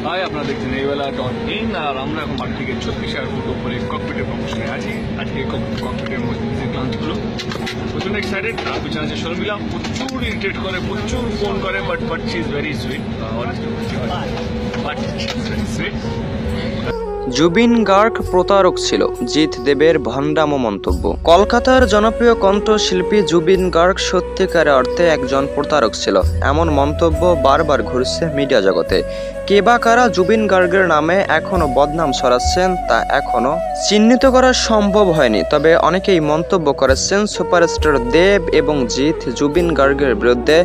High, আপনারা দেখছেন এই বেলা .in আর আমরা এখন মাঠ থেকে 36 ফুট উপরে ককপিটের প্রমোশনে আছি। আজকে ককপিটের মধ্যে ক্লান্ত হলো, প্রচন্ড এক্সাইটেড। পিছনে আছে শর্মিলা, প্রচুর ইরিটেট করে, প্রচুর ফোন করে, but she is very sweet. Zubeen Garg প্রতারক ছিল, জিৎ দেবের ভণ্ডামো মন্তব্য। কলকাতার জনপ্রিয় কণ্ঠশিল্পী জুবিন গার্গ সত্যিকার অর্থে একজন প্রতারক ছিল, এমন মন্তব্য বারবার ঘুরছে মিডিয়া জগতে। কে বা কারা জুবিন গার্গের নামে এখনো বদনাম ছড়াচ্ছেন তা এখনো চিহ্নিত করা সম্ভব হয়নি। তবে অনেকেই মন্তব্য করেছেন সুপারস্টার দেব এবং জিৎ জুবিন গার্গের বিরুদ্ধে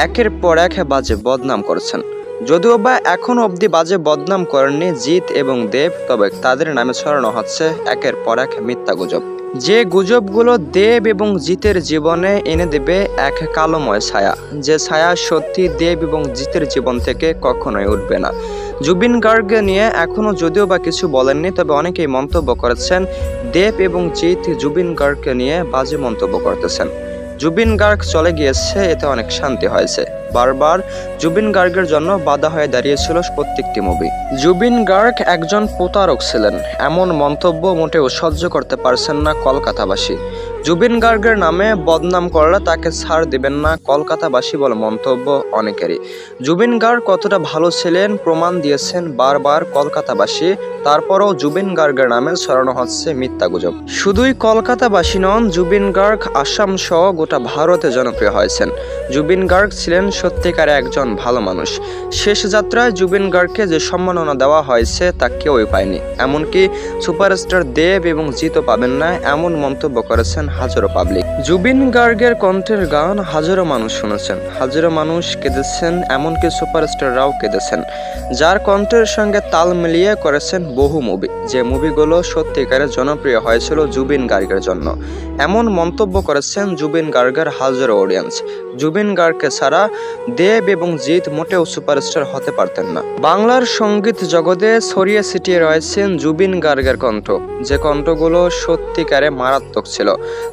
একের পর এক বাজে বদনাম করেছেন। যদিও বা এখনো অবধি বাজে বদনাম করেননি জিৎ এবং দেব, তবে তাদের নামে ছড়ানো হচ্ছে একের পর এক মিথ্যা গুজব। যে গুজবগুলো দেব এবং জিতের জীবনে এনে দেবে এক কালোময় ছায়া, যে ছায়া সত্যি দেব এবং জিতের জীবন থেকে কখনোই উঠবে না। জুবিন গার্গকে নিয়ে এখনো যদিও বা কিছু বলেননি, তবে অনেকেই মন্তব্য করেছেন দেব এবং জিৎ জুবিন গার্গকে নিয়ে বাজে মন্তব্য করতেছেন। জুবিন গার্গ চলে গিয়েছে, এতে অনেক শান্তি হয়েছে। বারবার জুবিন গার্গের জন্য বাধা হয়ে দাঁড়িয়েছিল প্রত্যেকটি মুভি। জুবিন গার্গ একজন প্রতারক ছিলেন, এমন মন্তব্য মোটেও সহ্য করতে পারছেন না কলকাতাবাসী। জুবিন গার্গের নামে বদনাম করলে তাকে ছাড় দিবেন না কলকাতাবাসী বলে মন্তব্য অনেকেরই। জুবিন গার্গ কতটা ভালো ছিলেন প্রমাণ দিয়েছেন বারবার কলকাতাবাসী, তারপরও জুবিন গার্গের নামে ছড়ানো হচ্ছে মিথ্যা গুজব। শুধুই কলকাতাবাসী নন, জুবিন গার্গ আসাম সহ গোটা ভারতে জনপ্রিয় হয়েছেন। জুবিন গার্গ ছিলেন সত্যিকারে একজন ভালো মানুষ। শেষ যাত্রায় জুবিন গার্গকে যে সম্মাননা দেওয়া হয়েছে তা কেউই পায়নি, এমনকি সুপারস্টার দেব এবং জিতও পাবেন না, এমন মন্তব্য করেছেন হাজারো পাবলিক। জুবিন গার্গের কণ্ঠের গান হাজারো মানুষ শুনেছেন, হাজারো মানুষ কেঁদেছেন, এমনকি সুপারস্টাররাও কেঁদেছেন। যার কণ্ঠের সঙ্গে তাল মিলিয়ে করেছেন বহু মুভি, যে মুভিগুলো সত্যিকারে জনপ্রিয় হয়েছিল জুবিন গার্গের জন্য। এমন মন্তব্য করেছেন জুবিন গার্গের হাজারো অডিয়েন্স। জুবিন গার্গকে ছাড়া দেব এবং জিৎ মোটেও সুপারস্টার হতে পারতেন না। বাংলার সঙ্গীত জগতে ছড়িয়ে ছিটিয়ে রয়েছেন জুবিন গার্গের কণ্ঠ, যে কণ্ঠগুলো সত্যিকারে মারাত্মক ছিল।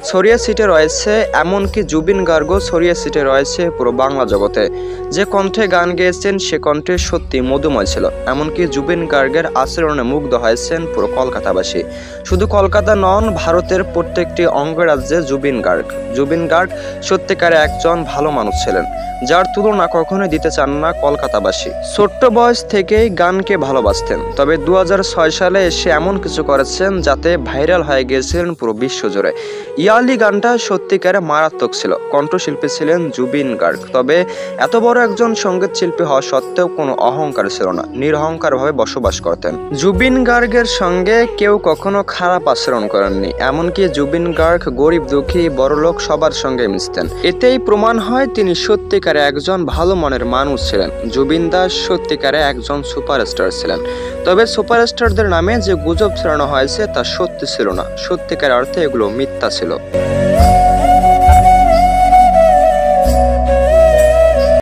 ছড়িয়ে ছিটিয়ে রয়েছে, এমনকি জুবিন গার্গও ছড়িয়ে ছিটিয়ে রয়েছে পুরো বাংলা জগতে। যে কণ্ঠে গান গেয়েছেন সে কণ্ঠে সত্যি মধুময় ছিল, এমনকি জুবিন গার্গের আচরণে মুগ্ধ হয়েছেন পুরো কলকাতাবাসী। শুধু কলকাতা নন, ভারতের প্রত্যেকটি অঙ্গরাজ্যে জুবিন গার্গ সত্যিকারে একজন ভালো মানুষ ছিলেন, যার তুলনা কখনোই দিতে চান না কলকাতাবাসী। ছোট্ট বয়স থেকেই গানকে ভালোবাসতেন, তবে 2006 সালে এসে এমন কিছু করেছেন যাতে ভাইরাল হয়ে গিয়েছিলেন পুরো বিশ্ব জুড়ে। ইয়ালি গানটা সত্যিকারে মারাত্মক ছিল। কণ্ঠশিল্পী ছিলেন জুবিন গার্গ, তবে এত বড় একজন সঙ্গীত শিল্পী হওয়া সত্ত্বেও কোনো অহংকার ছিল না, নিরহংকারভাবে বসবাস করতেন। জুবিন গার্গের সঙ্গে কেউ কখনো খারাপ আচরণ করেননি, এমনকি জুবিন গার্গ গরিব দুঃখী বড়লোক সবার সঙ্গে মিশতেন। এতেই প্রমাণ হয় তিনি সত্যিকারে একজন ভালো মনের মানুষ ছিলেন। জুবিন দাস সত্যিকারে একজন সুপারস্টার ছিলেন, তবে সুপারস্টারদের নামে যে গুজব ছড়ানো হয়েছে তা সত্যি ছিল না, সত্যিকার অর্থে এগুলো মিথ্যা ছিল।